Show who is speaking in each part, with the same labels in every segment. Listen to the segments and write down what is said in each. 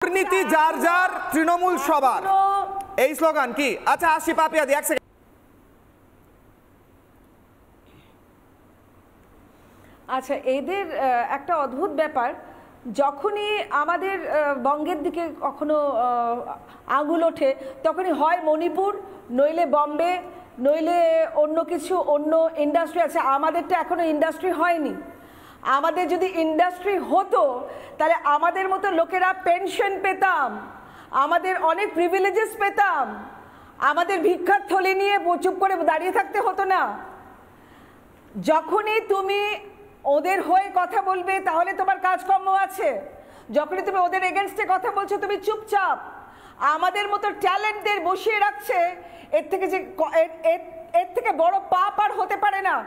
Speaker 1: দুর্নীতি যার যার তৃণমূল সবার, এই স্লোগান কি? আচ্ছা আসি পাপিয়া দি, এক সেকেন্ড।
Speaker 2: আচ্ছা, এদের একটা অদ্ভুত ব্যাপার, যখনই আমাদের বঙ্গের দিকে কখনো আঙুল ওঠে তখনই হয় মণিপুর, নইলে বম্বে, নইলে অন্য কিছু, অন্য ইন্ডাস্ট্রি আছে। আমাদেরটা এখনো ইন্ডাস্ট্রি হয়নি। আমাদের যদি ইন্ডাস্ট্রি হতো তাহলে আমাদের মতো লোকেরা পেনশন পেতাম, আমাদের অনেক প্রিভিলেজেস পেতাম, আমাদের ভিক্ষার থলি নিয়ে চুপ করে দাঁড়িয়ে থাকতে হতো না। যখনই তুমি ওদের হয়ে কথা বলবে তাহলে তোমার কাজকর্ম আছে, যখনই তুমি ওদের এগেনস্টে কথা বলছো তুমি চুপচাপ। আমাদের মতো ট্যালেন্টদের বসিয়ে রাখছে, এর থেকে বড় পাপ আর হতে পারে না।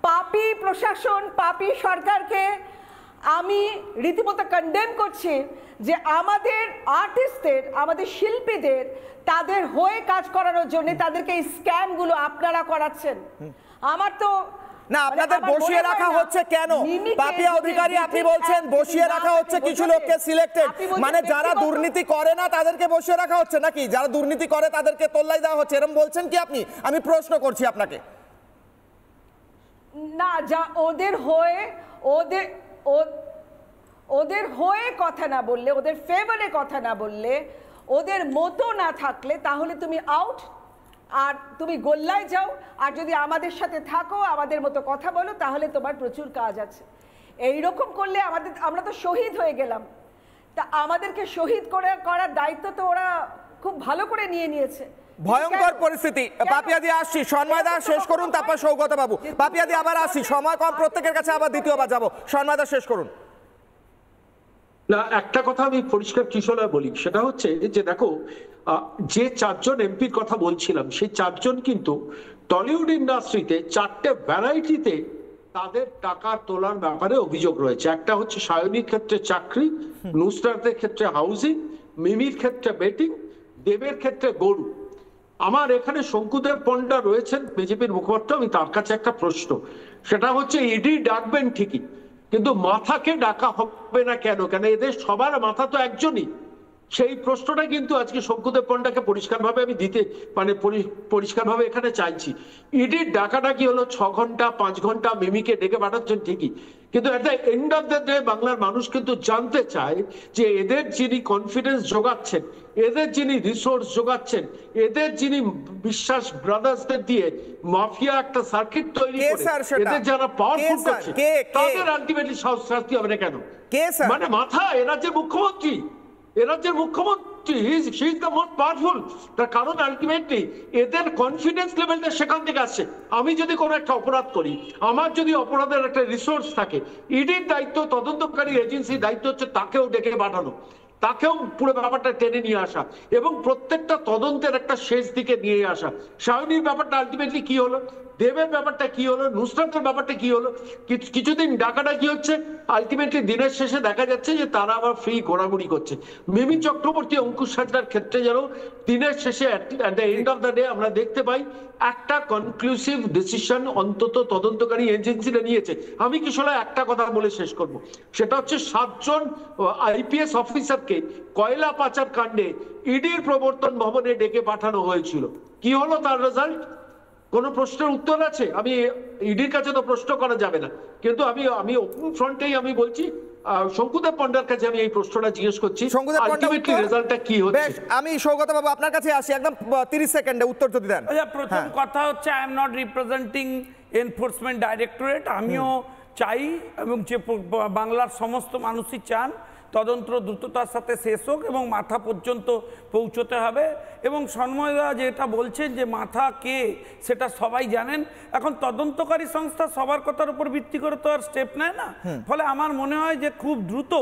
Speaker 2: পাপী প্রশাসন, পাপী সরকারকে আমি রীতিমতো কন্ডেম করছি যে আমাদের আর্টিস্টদের, আমাদের শিল্পীদের তাদের হয়ে কাজ করানোর জন্য তাদেরকে এই স্ক্যামগুলো আপনারা করাচ্ছেন। আমার তো
Speaker 1: না, আপনাদের বসিয়ে রাখা হচ্ছে কেন? পাপিয়া অধিকারী, আপনি বলছেন বসিয়ে রাখা হচ্ছে কিছু লোককে সিলেক্টেড, মানে যারা দুর্নীতি করে না তাদেরকে বসিয়ে রাখা হচ্ছে নাকি? যারা দুর্নীতি করে তাদেরকে তোল্লাই দেওয়া হচ্ছে, এরকম বলছেন কি আপনি? আমি প্রশ্ন করছি আপনাকে।
Speaker 2: না, যা ওদের হয়ে কথা না বললে, ওদের ফেভারে কথা না বললে, ওদের মতো না থাকলে তাহলে তুমি আউট, আর তুমি গোল্লায় যাও। আর যদি আমাদের সাথে থাকো, আমাদের মতো কথা বলো, তাহলে তোমার প্রচুর কাজ আছে। এই রকম করলে আমরা তো শহীদ হয়ে গেলাম। তা আমাদেরকে শহীদ করার দায়িত্ব তো ওরা খুব ভালো করে নিয়েছে।
Speaker 1: ভয়ঙ্কর পরিস্থিতি। পাপিয়া দি আসছি, সন্ময় দা শেষ করুন, তারপর সৌগত বাবু। পাপিয়া দি আবার আসছি, সময় কম প্রত্যেকের কাছে, আবার দ্বিতীয়বার যাবো। সন্ময় দা শেষ করুন।
Speaker 3: না, একটা কথা আমি পরিষ্কার কিশোরা বলি, সেটা হচ্ছে যে দেখো, যে চারজন এমপির কথা বলছিলাম সেই চারজন কিন্তু টলিউড ইন্ডাস্ট্রিতে চারটে ভ্যারাইটিতে তাদের টাকা তোলার ব্যাপারে অভিযোগ রয়েছে। একটা হচ্ছে সায়নীর ক্ষেত্রে চাকরি, নুসরাতের ক্ষেত্রে হাউজিং, মিমির ক্ষেত্রে বেটিং, দেবের ক্ষেত্রে গরু। আমার এখানে শঙ্কুদেব পণ্ডা রয়েছেন বিজেপির মুখপাত্র, আমি তার কাছে একটা প্রশ্ন, সেটা হচ্ছে ইডি ডাকবেন ঠিকই, কিন্তু মাথাকে ডাকা হবে না কেন? কেন এদের সবার মাথা তো একজনই। সেই প্রশ্নটা কিন্তু আজকে শঙ্কুদেব পণ্ডাকে পরিষ্কারভাবে আমি দিতে, মানে পরিষ্কারভাবে এখানে চাইছি। ইডির ডাকাডাকি হলো 6 ঘন্টা 5 ঘন্টা মিমিকে ডেকে পাঠাচ্ছেন ঠিকই, কিন্তু at the end of the day বাংলার মানুষ কিন্তু জানতে চায় যে এদের যিনি কনফিডেন্স যোগাচ্ছেন, এদের যিনি রিসোর্স যোগাচ্ছেন, এদের যিনি বিশ্বাস ব্রাদার্সদের দিয়ে মাফিয়া একটা সার্কিট তৈরি করে এদের যারা পাওয়ারফুল করছে, তাদের আলটিমেটলি শাস্তি হবে না কেন? মানে মাথা, এরা যে মুখ্যমন্ত্রী, এরাজ্যের মুখ্যমন্ত্রী, he is the most powerful. তার কারণ আলটিমেটলি এদের কনফিডেন্স লেভেলটা সেখান থেকে আসছে। আমি যদি কোনো একটা অপরাধ করি, আমার যদি অপরাধের একটা রিসোর্স থাকে, ইডির দায়িত্ব, তদন্তকারী এজেন্সির দায়িত্ব হচ্ছে তাকেও ডেকে পাঠানো, তাকেও পুরো ব্যাপারটা টেনে নিয়ে আসা এবং প্রত্যেকটা তদন্তের একটা শেষ দিকে নিয়ে আসা। সায়নীর ব্যাপারটা আলটিমেটলি কি হলো, দেবের ব্যাপারটা কি হলো, নুসরাতের ব্যাপারটা কি হলো, কিছুদিন ডাকাডাকি হচ্ছে, আলটিমেটলি দিনের শেষে দেখা যাচ্ছে যে তারা আবার ফ্রি ঘোরাঘুরি করছে। মিমি চক্রবর্তী, অঙ্কুশ হাজরার ক্ষেত্রে যেন দিনের শেষে at the end of the day আমরা দেখতে পাই একটা কনক্লুসিভ ডিসিশন অন্তত তদন্তকারী এজেন্সিরা নিয়েছে। আমি কিশোরা একটা কথা বলে শেষ করব, সেটা হচ্ছে 7 জন আইপিএস অফিসারকে কয়লা পাচার কাণ্ডে ইডির প্রবর্তন ভবনে ডেকে পাঠানো হয়েছিল। কি হলো তার রেজাল্ট? কোন প্রশ্নের উত্তর আছে? আমি ইডির কাছে তো প্রশ্ন করা যাবে না, কিন্তু আমি ওপেন ফ্রন্টেই আমি বলছি, শঙ্কুদেব পণ্ডার কাছে আমি এই প্রশ্নটা জিজ্ঞেস করছি, আলটিমেটলি রেজাল্টটা কি হচ্ছে?
Speaker 1: আমি সৌগত বাবু আপনার কাছে আসি, একদম 30 সেকেন্ডে উত্তর যদি দেন।
Speaker 4: প্রথম কথা হচ্ছে I am not representing enforcement directorate. আমিও চাই এবং যে বাংলার সমস্ত মানুষই চান তদন্ত দ্রুততার সাথে শেষ হোক এবং মাথা পর্যন্ত পৌঁছতে হবে। এবং সন্ময়দা যেটা বলছেন যে মাথা কে সেটা সবাই জানেন। এখন তদন্তকারী সংস্থা সবার কথার উপর ভিত্তি করে তো আর স্টেপ নেয় না, ফলে আমার মনে হয় যে খুব দ্রুত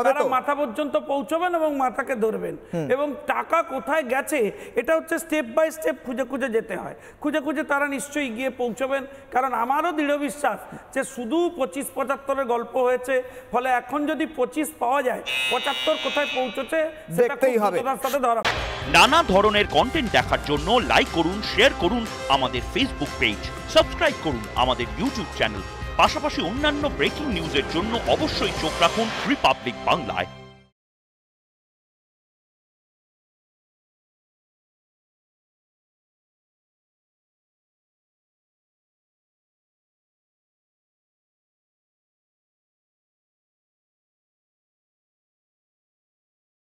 Speaker 4: তারা মাথা পর্যন্ত পৌঁছবেন এবং মাথাকে ধরবেন। এবং টাকা কোথায় গেছে এটা হচ্ছে স্টেপ বাই স্টেপ খুঁজে খুঁজে যেতে হয়, খুঁজে খুঁজে তারা নিশ্চয়ই গিয়ে পৌঁছবেন। কারণ আমারও দৃঢ় বিশ্বাস যে শুধু 25-75-এর গল্প হয়েছে, ফলে এখন যদি 25 পাওয়া যায়, 75 কোথায় পৌঁছেছে
Speaker 1: দেখতেই হবে।
Speaker 5: নানা ধরনের কন্টেন্ট দেখার জন্য লাইক করুন, শেয়ার করুন আমাদের ফেসবুক পেজ, সাবস্ক্রাইব করুন আমাদের ইউটিউব চ্যানেল। পাশাপাশি অন্যান্য ব্রেকিং নিউজের জন্য অবশ্যই চোখ রাখুন রিপাবলিক বাংলায়।